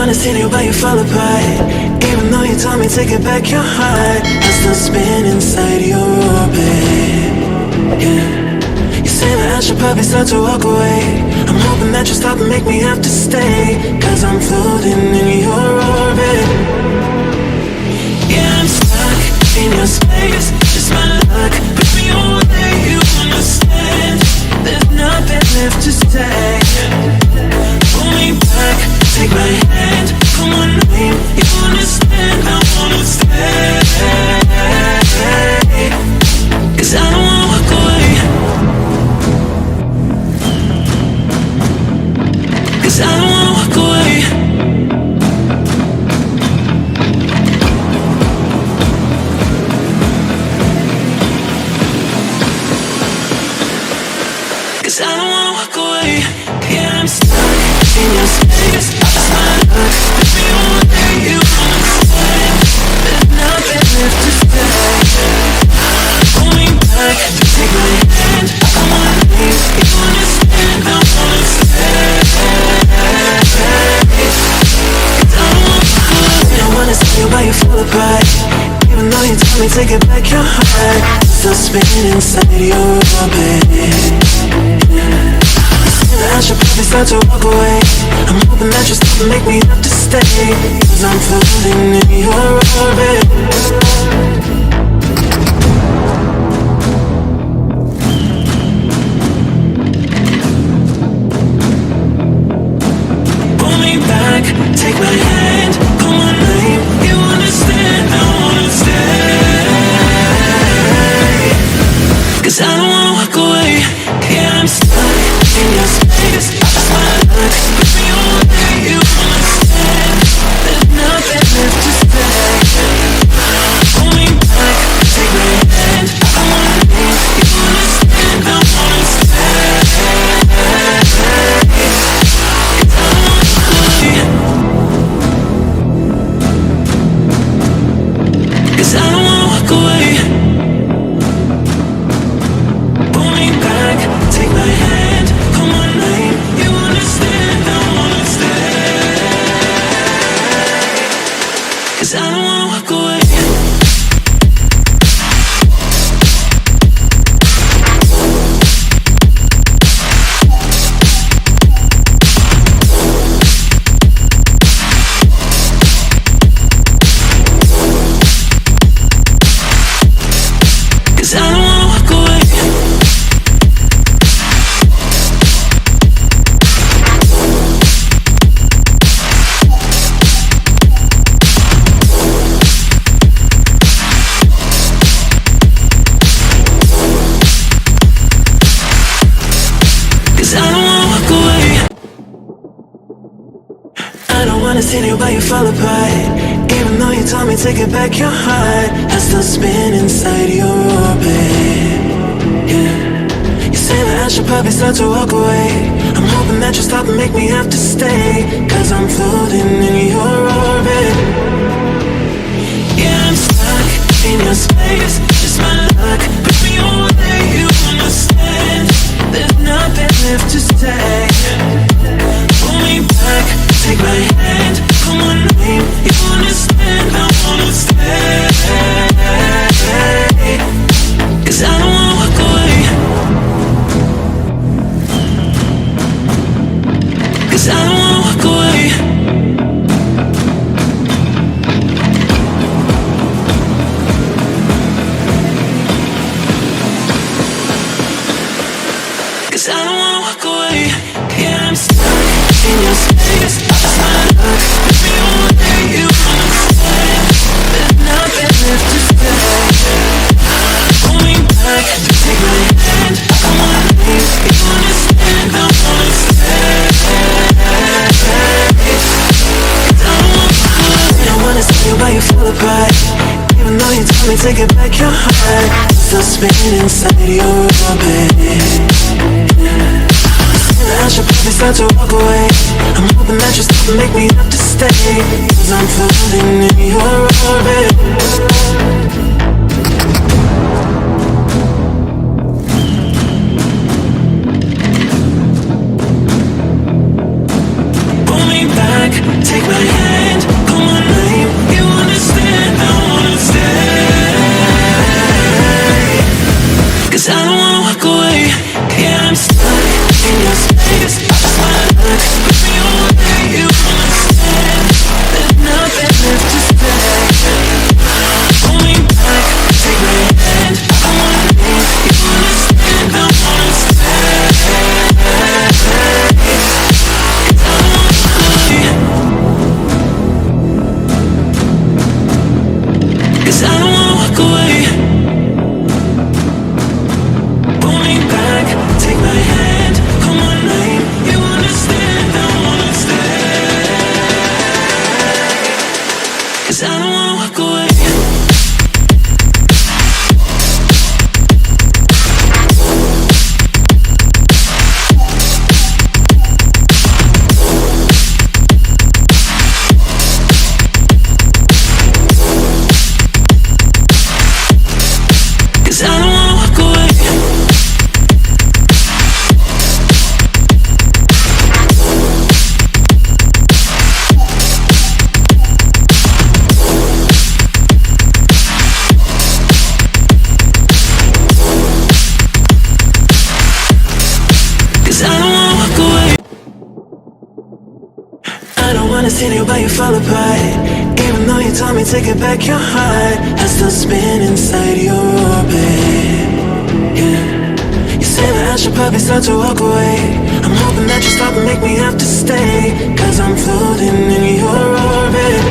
wanna see you, but you fall apart. Even though you told me to get back your heart, I still spin inside your orbit. Yeah. You say that I should probably start to walk away. I'm hoping that you stop and make me have to stay, 'cause I'm floating in your orbit. Yeah, I'm stuck in your space, just my luck. Push me away, you understand. There's nothing left to say. Pull me back, take my hand, call my name, you understand. I wanna stay, 'cause I don't wanna walk away, 'cause I don't wanna walk away. I don't wanna walk away. Yeah, I'm stuck in your space, just my luck. Push me away, you understand. There's nothing left to say. Pull me back, take my hand, I wanna leave, you understand. I wanna stay, 'cause I don't wanna walk away. I wanna see you, but you fall apart. Even though you told me to get back your heart, still spinning inside your orbit. I should probably start to walk away. I'm hoping that you stop and make me have to stay, 'cause I'm floating in your orbit. Pull me back, take my hand, call my name, you understand. I wanna stay, 'cause I don't wanna walk away. Yeah, I'm stuck in your space, just my luck. Push me away, you understand. There's nothing left to say. Pull me back, take my hand, I wanna leave, you understand. I wanna stay, 'cause I don't wanna walk away, 'cause I don't wanna walk away. Pull me back, take my hand, call my name, you understand. I wanna stay, 'cause I don't wanna walk away. Cause I don't wanna walk away. Cause I don't wanna walk away. I don't wanna see you, but you fall apart. Even though you told me to get back your heart, I still spin inside your orbit. Yeah. You say that I should probably start to walk away. I'm hoping that you stop and make me have to stay, 'cause I'm floating in your orbit. Yeah, I'm stuck in your space, just my luck. Push me away, you understand. There's nothing left to say. Pull me back, take my hand, call my name, you understand. I wanna stay, 'cause I don't wanna walk away, 'cause I don't wanna walk away. Cause I don't wanna walk away. Yeah, I'm stuck in your space, just my luck. Push me away, you understand. There's nothing left to say. Pull me back, take my hand, I wanna leave, you understand. I wanna stay, 'cause I don't wanna walk away. I wanna see you, but you fall apart. Even though you told me to get back your heart, still spinning inside your orbit. I should probably start to walk away. I'm hoping that you stop and make me have to stay, 'cause I'm floating in your orbit. Pull me back, take my hand. 'Cause I don't wanna walk away. Yeah, I'm stuck in your space. I just wanna look, put me away. You understand? There's nothing left to say. Pull me back, take my hand. I wanna leave. You understand? I wanna stay. 'Cause I don't wanna walk away. Pull me back, take my hand, call my name. You understand, I wanna stay. 'Cause I don't wanna walk away. Cause I don't wanna walk away. Cause I don't wanna walk away. I don't wanna see you but you fall apart. Even though you told me to get back your heart, I still spin inside your orbit. Yeah. You say that I should probably start to walk away. I'm hoping that you stop and make me have to stay. Cause I'm floating in your orbit.